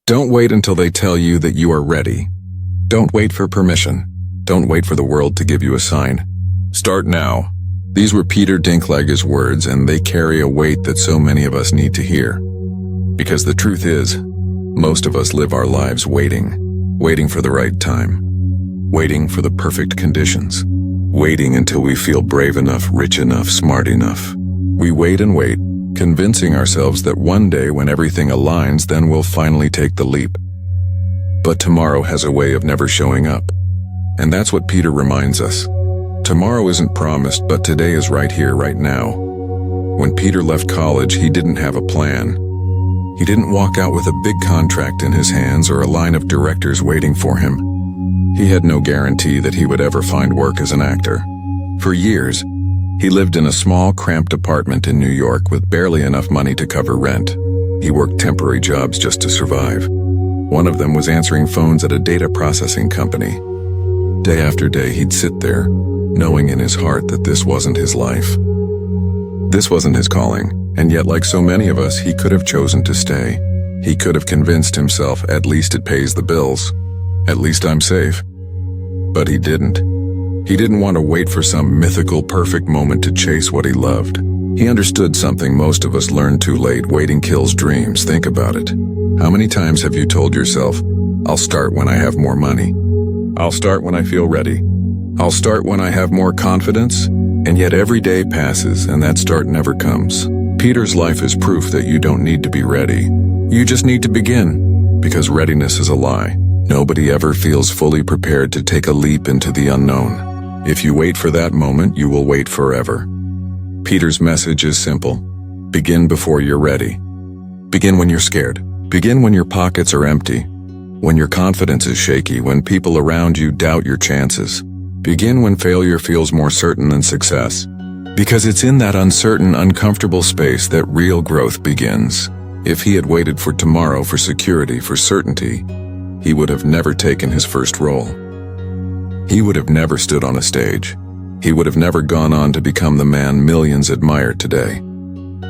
Don't wait until they tell you that you are ready. Don't wait for permission. Don't wait for the world to give you a sign. Start now. These were Peter Dinklage's words, and they carry a weight that so many of us need to hear. Because the truth is, most of us live our lives waiting for the right time, waiting for the perfect conditions, waiting until we feel brave enough, rich enough, smart enough. We wait and wait, convincing ourselves that one day when everything aligns, then we'll finally take the leap. But tomorrow has a way of never showing up. And that's what Peter reminds us. Tomorrow isn't promised, but today is right here, right now. When Peter left college, he didn't have a plan. He didn't walk out with a big contract in his hands or a line of directors waiting for him. He had no guarantee that he would ever find work as an actor. For years, he lived in a small, cramped apartment in New York with barely enough money to cover rent. He worked temporary jobs just to survive. One of them was answering phones at a data processing company. Day after day, he'd sit there, knowing in his heart that this wasn't his life. This wasn't his calling, and yet like so many of us, he could have chosen to stay. He could have convinced himself, at least it pays the bills. At least I'm safe. But he didn't. He didn't want to wait for some mythical, perfect moment to chase what he loved. He understood something most of us learn too late: waiting kills dreams. Think about it. How many times have you told yourself, I'll start when I have more money. I'll start when I feel ready. I'll start when I have more confidence. And yet every day passes and that start never comes. Peter's life is proof that you don't need to be ready. You just need to begin. Because readiness is a lie. Nobody ever feels fully prepared to take a leap into the unknown. If you wait for that moment, you will wait forever. Peter's message is simple. Begin before you're ready. Begin when you're scared. Begin when your pockets are empty. When your confidence is shaky, when people around you doubt your chances. Begin when failure feels more certain than success. Because it's in that uncertain, uncomfortable space that real growth begins. If he had waited for tomorrow, for security, for certainty, he would have never taken his first role. He would have never stood on a stage. He would have never gone on to become the man millions admire today.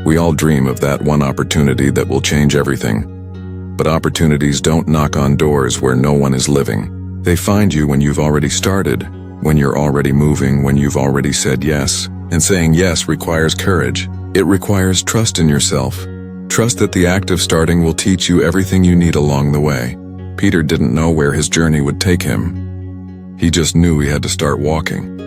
We all dream of that one opportunity that will change everything. But opportunities don't knock on doors where no one is living. They find you when you've already started, when you're already moving, when you've already said yes. And saying yes requires courage. It requires trust in yourself. Trust that the act of starting will teach you everything you need along the way. Peter didn't know where his journey would take him. He just knew he had to start walking.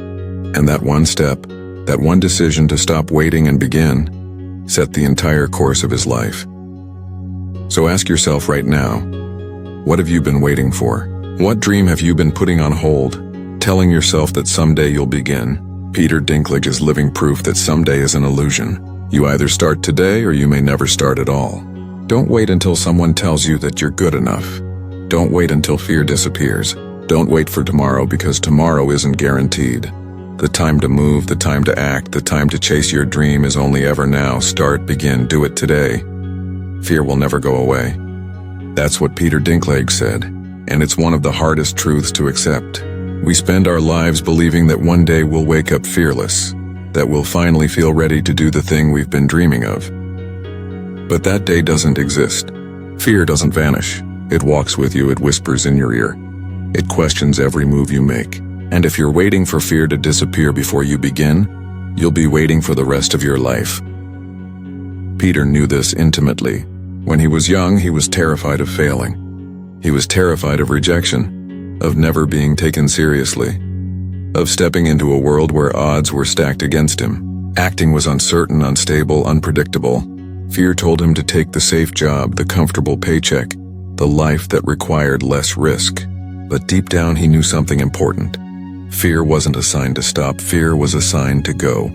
And that one step, that one decision to stop waiting and begin, set the entire course of his life. So ask yourself right now, what have you been waiting for? What dream have you been putting on hold, telling yourself that someday you'll begin? Peter Dinklage is living proof that someday is an illusion. You either start today or you may never start at all. Don't wait until someone tells you that you're good enough. Don't wait until fear disappears. Don't wait for tomorrow, because tomorrow isn't guaranteed. The time to move, the time to act, the time to chase your dream is only ever now. Start, begin, do it today. Fear will never go away. That's what Peter Dinklage said, and it's one of the hardest truths to accept. We spend our lives believing that one day we'll wake up fearless, that we'll finally feel ready to do the thing we've been dreaming of. But that day doesn't exist. Fear doesn't vanish. It walks with you, it whispers in your ear. It questions every move you make. And if you're waiting for fear to disappear before you begin, you'll be waiting for the rest of your life. Peter knew this intimately. When he was young, he was terrified of failing. He was terrified of rejection, of never being taken seriously, of stepping into a world where odds were stacked against him. Acting was uncertain, unstable, unpredictable. Fear told him to take the safe job, the comfortable paycheck, the life that required less risk. But deep down he knew something important. Fear wasn't a sign to stop, fear was a sign to go.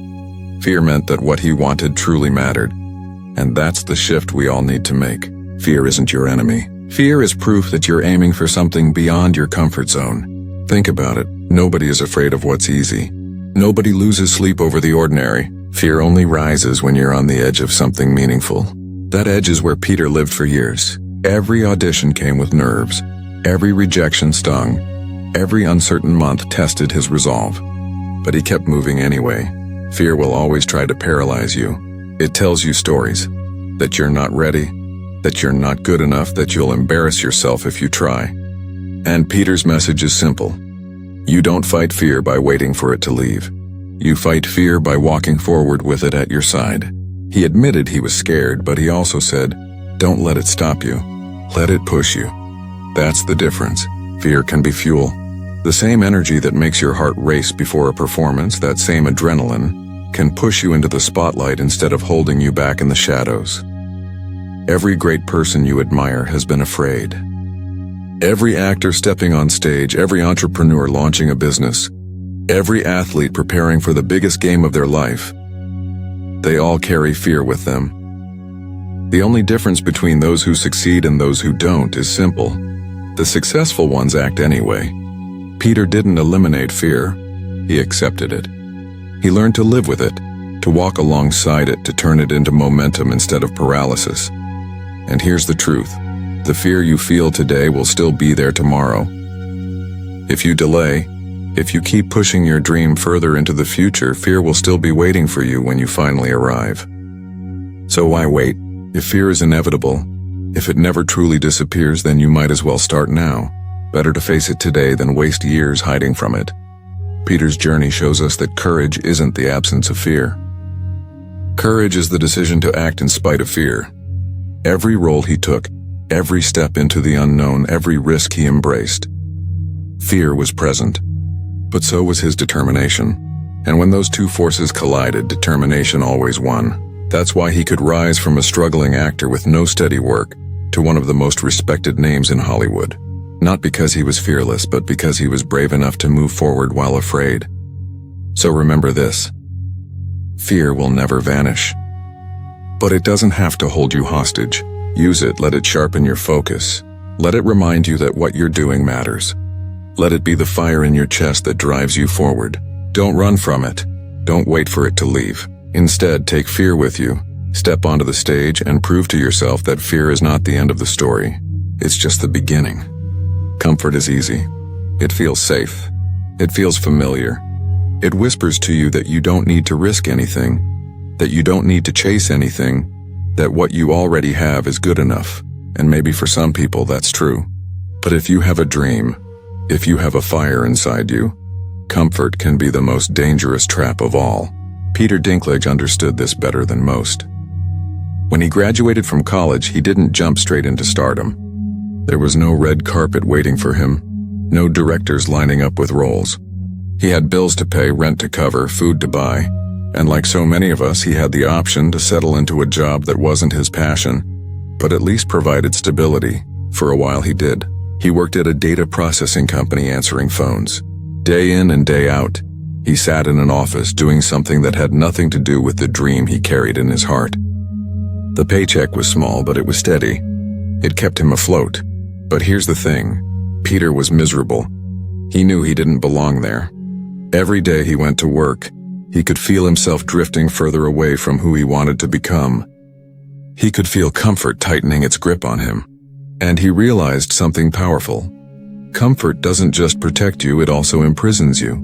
Fear meant that what he wanted truly mattered. And that's the shift we all need to make. Fear isn't your enemy. Fear is proof that you're aiming for something beyond your comfort zone. Think about it. Nobody is afraid of what's easy. Nobody loses sleep over the ordinary. Fear only rises when you're on the edge of something meaningful. That edge is where Peter lived for years. Every audition came with nerves. Every rejection stung. Every uncertain month tested his resolve. But he kept moving anyway. Fear will always try to paralyze you. It tells you stories. That you're not ready. that you're not good enough, that you'll embarrass yourself if you try. And Peter's message is simple. You don't fight fear by waiting for it to leave. You fight fear by walking forward with it at your side. He admitted he was scared, but he also said, don't let it stop you. Let it push you. That's the difference. Fear can be fuel. The same energy that makes your heart race before a performance, that same adrenaline, can push you into the spotlight instead of holding you back in the shadows. Every great person you admire has been afraid. Every actor stepping on stage, every entrepreneur launching a business, every athlete preparing for the biggest game of their life, they all carry fear with them. The only difference between those who succeed and those who don't is simple. The successful ones act anyway. Peter didn't eliminate fear, he accepted it. He learned to live with it, to walk alongside it, to turn it into momentum instead of paralysis. And here's the truth. The fear you feel today will still be there tomorrow. If you delay, if you keep pushing your dream further into the future, fear will still be waiting for you when you finally arrive. So why wait? If fear is inevitable, if it never truly disappears, then you might as well start now. Better to face it today than waste years hiding from it. Peter's journey shows us that courage isn't the absence of fear. Courage is the decision to act in spite of fear. Every role he took, every step into the unknown, every risk he embraced. Fear was present, but so was his determination. And when those two forces collided, determination always won. That's why he could rise from a struggling actor with no steady work to one of the most respected names in Hollywood. Not because he was fearless, but because he was brave enough to move forward while afraid. So remember this. Fear will never vanish. But it doesn't have to hold you hostage. Use it, let it sharpen your focus. Let it remind you that what you're doing matters. Let it be the fire in your chest that drives you forward. Don't run from it. Don't wait for it to leave. Instead, take fear with you. Step onto the stage and prove to yourself that fear is not the end of the story. It's just the beginning. Comfort is easy. It feels safe. It feels familiar. It whispers to you that you don't need to risk anything, that you don't need to chase anything, that what you already have is good enough. And maybe for some people that's true. But if you have a dream, if you have a fire inside you, comfort can be the most dangerous trap of all. Peter Dinklage understood this better than most. When he graduated from college, he didn't jump straight into stardom. There was no red carpet waiting for him, no directors lining up with roles. He had bills to pay, rent to cover, food to buy, and like so many of us, he had the option to settle into a job that wasn't his passion, but at least provided stability. For a while he did. He worked at a data processing company answering phones. Day in and day out, he sat in an office doing something that had nothing to do with the dream he carried in his heart. The paycheck was small, but it was steady. It kept him afloat. But here's the thing, Peter was miserable. He knew he didn't belong there. Every day he went to work, he could feel himself drifting further away from who he wanted to become. He could feel comfort tightening its grip on him. And he realized something powerful. Comfort doesn't just protect you, it also imprisons you.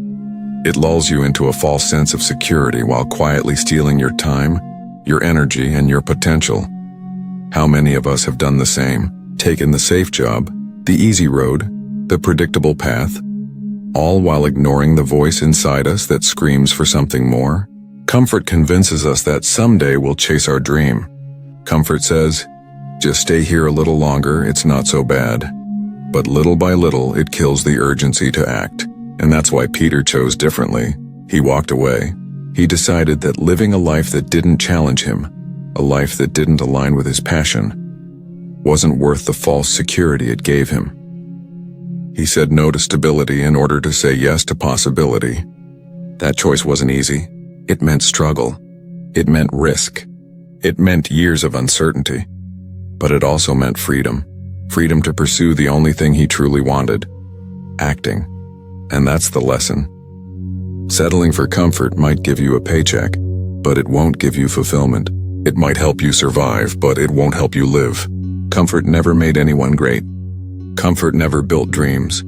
It lulls you into a false sense of security while quietly stealing your time, your energy, and your potential. How many of us have done the same? Taken the safe job, the easy road, the predictable path, all while ignoring the voice inside us that screams for something more? Comfort convinces us that someday we'll chase our dream. Comfort says, just stay here a little longer, it's not so bad. But little by little, it kills the urgency to act. And that's why Peter chose differently. He walked away. He decided that living a life that didn't challenge him, a life that didn't align with his passion, wasn't worth the false security it gave him. He said no to stability in order to say yes to possibility. That choice wasn't easy. It meant struggle. It meant risk. It meant years of uncertainty. But it also meant freedom. Freedom to pursue the only thing he truly wanted. Acting. And that's the lesson. Settling for comfort might give you a paycheck, but it won't give you fulfillment. It might help you survive, but it won't help you live. Comfort never made anyone great. Comfort never built dreams.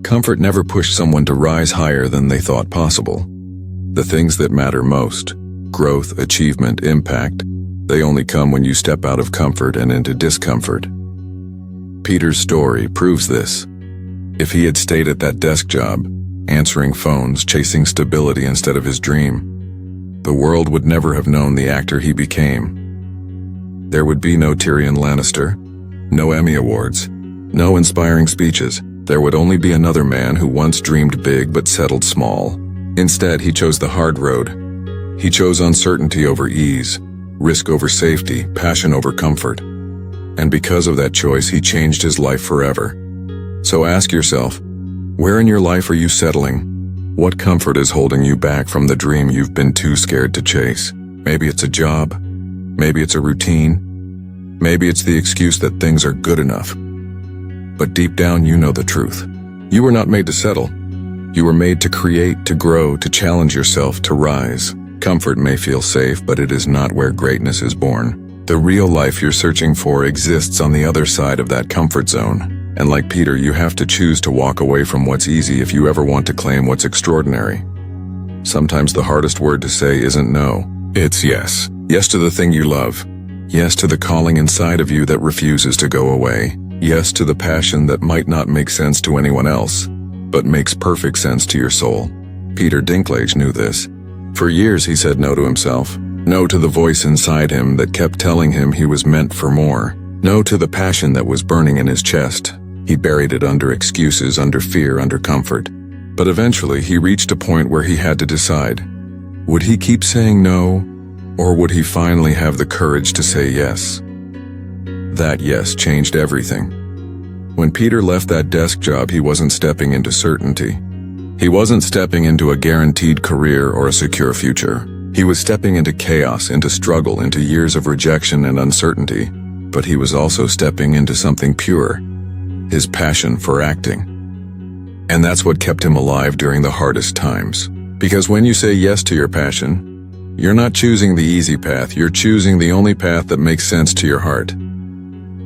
Comfort never pushed someone to rise higher than they thought possible. The things that matter most, growth, achievement, impact, They only come when you step out of comfort and into discomfort. Peter's story proves this. If he had stayed at that desk job, answering phones, chasing stability instead of his dream, the world would never have known the actor he became. There would be no Tyrion Lannister, no Emmy Awards, no inspiring speeches. There would only be another man who once dreamed big but settled small. Instead, he chose the hard road. He chose uncertainty over ease, risk over safety, passion over comfort. And because of that choice, he changed his life forever. So ask yourself, where in your life are you settling? What comfort is holding you back from the dream you've been too scared to chase? Maybe it's a job. Maybe it's a routine. Maybe it's the excuse that things are good enough. But deep down, you know the truth. You were not made to settle. You were made to create, to grow, to challenge yourself, to rise. Comfort may feel safe, but it is not where greatness is born. The real life you're searching for exists on the other side of that comfort zone. And like Peter, you have to choose to walk away from what's easy if you ever want to claim what's extraordinary. Sometimes the hardest word to say isn't no, it's yes. Yes to the thing you love. Yes to the calling inside of you that refuses to go away. Yes to the passion that might not make sense to anyone else, but makes perfect sense to your soul. Peter Dinklage knew this. For years he said no to himself. No to the voice inside him that kept telling him he was meant for more. No to the passion that was burning in his chest. He buried it under excuses, under fear, under comfort. But eventually he reached a point where he had to decide. Would he keep saying no, or would he finally have the courage to say yes? That yes changed everything. When Peter left that desk job, he wasn't stepping into certainty. He wasn't stepping into a guaranteed career or a secure future. He was stepping into chaos, into struggle, into years of rejection and uncertainty. But he was also stepping into something pure. His passion for acting. And that's what kept him alive during the hardest times. Because when you say yes to your passion, you're not choosing the easy path, you're choosing the only path that makes sense to your heart.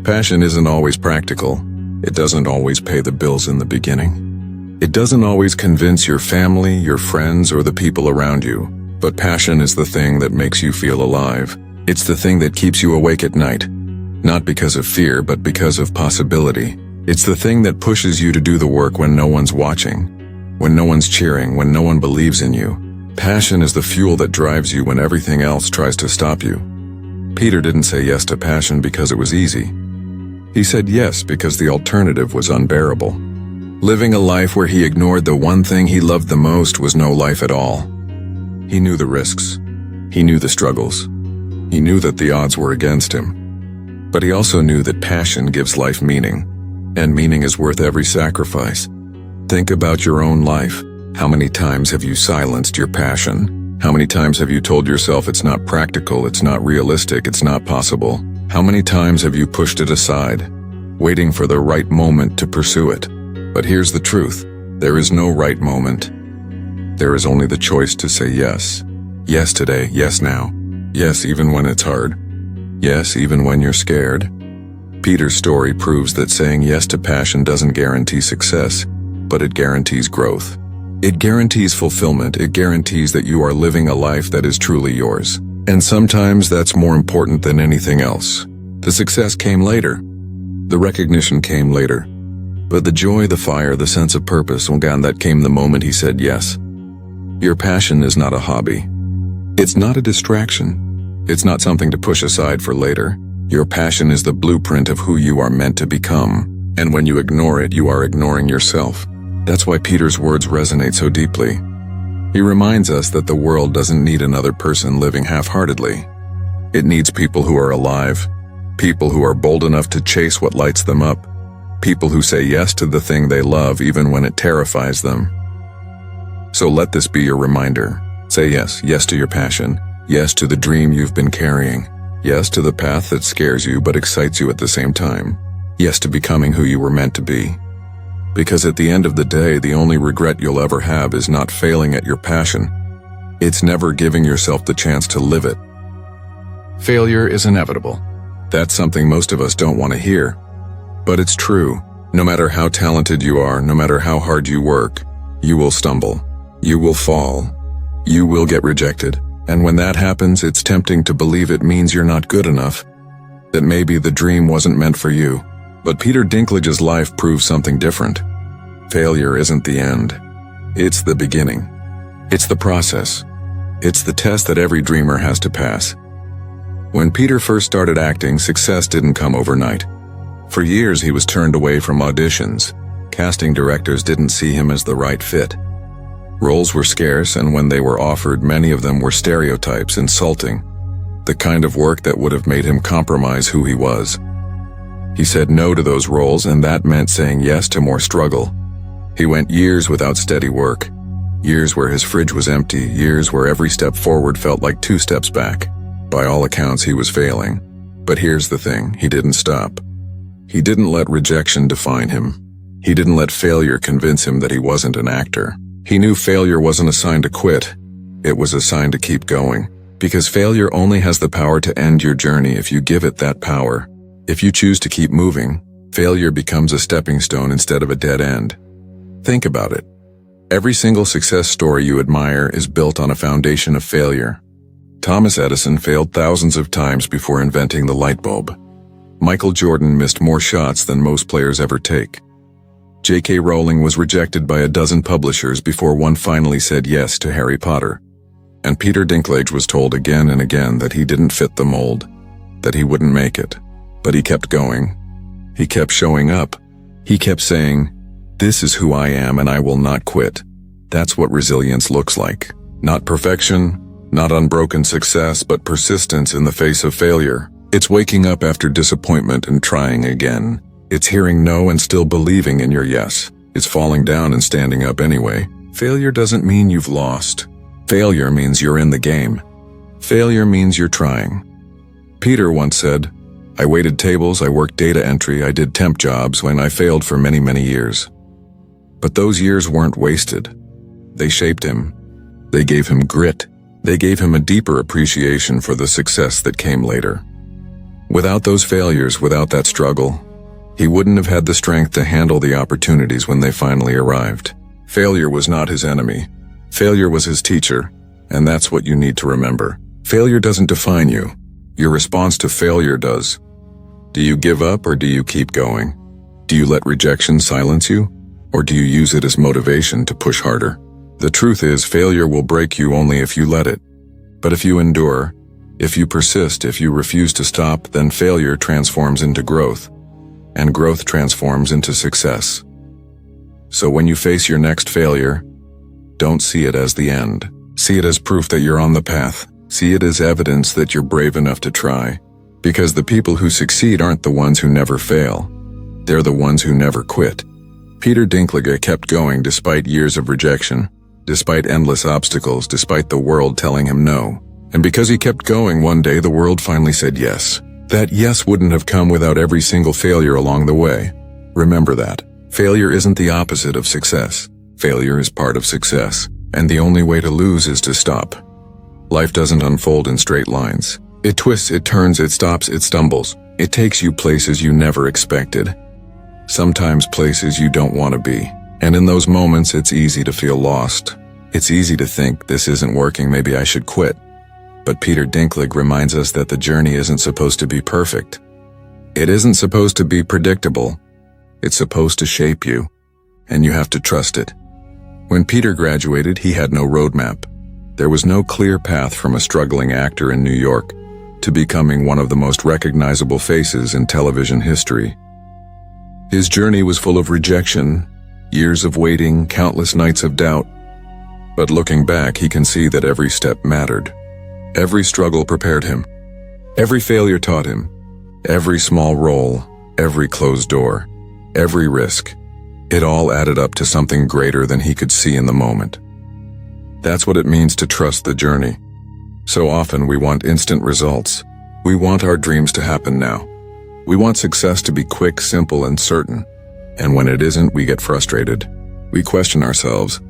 Passion isn't always practical. It doesn't always pay the bills in the beginning. It doesn't always convince your family, your friends, or the people around you. But passion is the thing that makes you feel alive. It's the thing that keeps you awake at night. Not because of fear, but because of possibility. It's the thing that pushes you to do the work when no one's watching, when no one's cheering, when no one believes in you. Passion is the fuel that drives you when everything else tries to stop you. Peter didn't say yes to passion because it was easy. He said yes because the alternative was unbearable. Living a life where he ignored the one thing he loved the most was no life at all. He knew the risks. He knew the struggles. He knew that the odds were against him. But he also knew that passion gives life meaning. And meaning is worth every sacrifice. Think about your own life. How many times have you silenced your passion? How many times have you told yourself it's not practical, it's not realistic, it's not possible? How many times have you pushed it aside, waiting for the right moment to pursue it? But here's the truth. There is no right moment. There is only the choice to say yes. Yes today, yes now. Yes even when it's hard. Yes even when you're scared. Peter's story proves that saying yes to passion doesn't guarantee success, but it guarantees growth. It guarantees fulfillment. It guarantees that you are living a life that is truly yours. And sometimes that's more important than anything else. The success came later. The recognition came later. But the joy, the fire, the sense of purpose, that came the moment he said yes. Your passion is not a hobby. It's not a distraction. It's not something to push aside for later. Your passion is the blueprint of who you are meant to become. And when you ignore it, you are ignoring yourself. That's why Peter's words resonate so deeply. He reminds us that the world doesn't need another person living half-heartedly. It needs people who are alive, people who are bold enough to chase what lights them up, people who say yes to the thing they love even when it terrifies them. So let this be your reminder. Say yes, yes to your passion, yes to the dream you've been carrying. Yes to the path that scares you but excites you at the same time. Yes to becoming who you were meant to be. Because at the end of the day, the only regret you'll ever have is not failing at your passion. It's never giving yourself the chance to live it. Failure is inevitable. That's something most of us don't want to hear. But it's true. No matter how talented you are, no matter how hard you work, you will stumble. You will fall. You will get rejected. And when that happens, it's tempting to believe it means you're not good enough, that maybe the dream wasn't meant for you. But Peter Dinklage's life proves something different. Failure isn't the end. It's the beginning. It's the process. It's the test that every dreamer has to pass. When Peter first started acting, success didn't come overnight. For years, he was turned away from auditions. Casting directors didn't see him as the right fit. Roles were scarce, and when they were offered, many of them were stereotypes, insulting, the kind of work that would have made him compromise who he was. He said no to those roles, and that meant saying yes to more struggle. He went years without steady work, years where his fridge was empty, years where every step forward felt like 2 steps back. By all accounts, he was failing. But here's the thing, he didn't stop. He didn't let rejection define him. He didn't let failure convince him that he wasn't an actor. He knew failure wasn't a sign to quit. It was a sign to keep going. Because failure only has the power to end your journey if you give it that power. If you choose to keep moving, failure becomes a stepping stone instead of a dead end. Think about it. Every single success story you admire is built on a foundation of failure. Thomas Edison failed thousands of times before inventing the light bulb. Michael Jordan missed more shots than most players ever take. J.K. Rowling was rejected by a dozen publishers before one finally said yes to Harry Potter. And Peter Dinklage was told again and again that he didn't fit the mold, that he wouldn't make it. But he kept going. He kept showing up. He kept saying, "This is who I am and I will not quit." That's what resilience looks like. Not perfection, not unbroken success, but persistence in the face of failure. It's waking up after disappointment and trying again. It's hearing no and still believing in your yes. It's falling down and standing up anyway. Failure doesn't mean you've lost. Failure means you're in the game. Failure means you're trying. Peter once said, "I waited tables, I worked data entry, I did temp jobs when I failed for many, many years." But those years weren't wasted. They shaped him. They gave him grit. They gave him a deeper appreciation for the success that came later. Without those failures, without that struggle, he wouldn't have had the strength to handle the opportunities when they finally arrived. Failure was not his enemy. Failure was his teacher, and that's what you need to remember. Failure doesn't define you. Your response to failure does. Do you give up or do you keep going? Do you let rejection silence you, or do you use it as motivation to push harder? The truth is, failure will break you only if you let it. But if you endure, if you persist, if you refuse to stop, then failure transforms into growth, and growth transforms into success. So when you face your next failure, don't see it as the end. See it as proof that you're on the path. See it as evidence that you're brave enough to try. Because the people who succeed aren't the ones who never fail. They're the ones who never quit. Peter Dinklage kept going despite years of rejection, despite endless obstacles, despite the world telling him no. And because he kept going, one day the world finally said yes. That yes wouldn't have come without every single failure along the way. Remember that. Failure isn't the opposite of success. Failure is part of success. And the only way to lose is to stop. Life doesn't unfold in straight lines. It twists, it turns, it stops, it stumbles. It takes you places you never expected. Sometimes places you don't want to be. And in those moments, it's easy to feel lost. It's easy to think, this isn't working, maybe I should quit. But Peter Dinklage reminds us that the journey isn't supposed to be perfect. It isn't supposed to be predictable. It's supposed to shape you. And you have to trust it. When Peter graduated, he had no roadmap. There was no clear path from a struggling actor in New York to becoming one of the most recognizable faces in television history. His journey was full of rejection, years of waiting, countless nights of doubt. But looking back, he can see that every step mattered. Every struggle prepared him. Every failure taught him. Every small role, every closed door, every risk. It all added up to something greater than he could see in the moment. That's what it means to trust the journey. So often we want instant results. We want our dreams to happen now. We want success to be quick, simple, and certain. And when it isn't, we get frustrated. We question ourselves.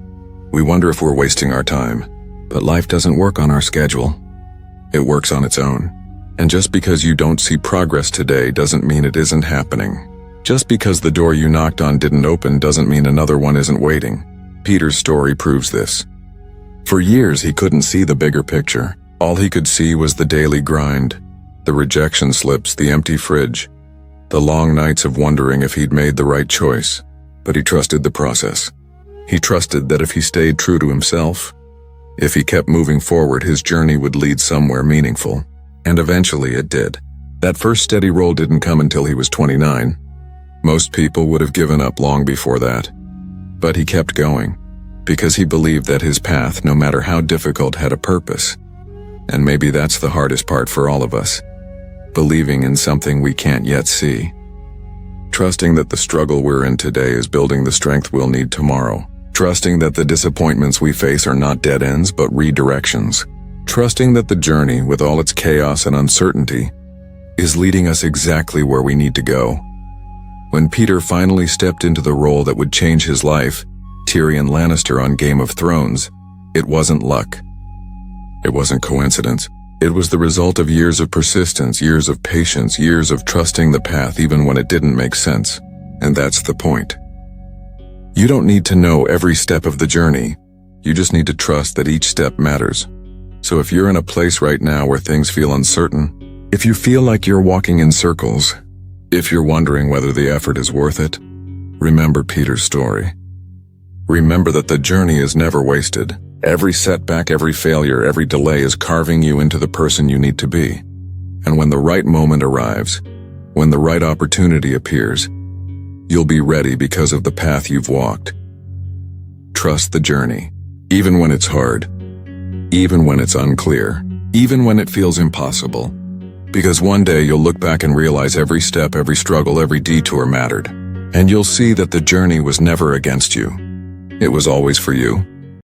We wonder if we're wasting our time. But life doesn't work on our schedule. It works on its own. And just because you don't see progress today doesn't mean it isn't happening. Just because the door you knocked on didn't open doesn't mean another one isn't waiting. Peter's story proves this. For years, he couldn't see the bigger picture. All he could see was the daily grind, the rejection slips, the empty fridge, the long nights of wondering if he'd made the right choice. But he trusted the process. He trusted that if he stayed true to himself, if he kept moving forward, his journey would lead somewhere meaningful. And eventually it did. That first steady roll didn't come until he was 29. Most people would have given up long before that. But he kept going, because he believed that his path, no matter how difficult, had a purpose. And maybe that's the hardest part for all of us. Believing in something we can't yet see. Trusting that the struggle we're in today is building the strength we'll need tomorrow. Trusting that the disappointments we face are not dead ends but redirections. Trusting that the journey, with all its chaos and uncertainty, is leading us exactly where we need to go. When Peter finally stepped into the role that would change his life, Tyrion Lannister on Game of Thrones, it wasn't luck. It wasn't coincidence. It was the result of years of persistence, years of patience, years of trusting the path even when it didn't make sense. And that's the point. You don't need to know every step of the journey. You just need to trust that each step matters. So if you're in a place right now where things feel uncertain, if you feel like you're walking in circles, if you're wondering whether the effort is worth it, remember Peter's story. Remember that the journey is never wasted. Every setback, every failure, every delay is carving you into the person you need to be. And when the right moment arrives, when the right opportunity appears, you'll be ready because of the path you've walked. Trust the journey, even when it's hard, even when it's unclear, even when it feels impossible. Because one day you'll look back and realize every step, every struggle, every detour mattered. And you'll see that the journey was never against you. It was always for you.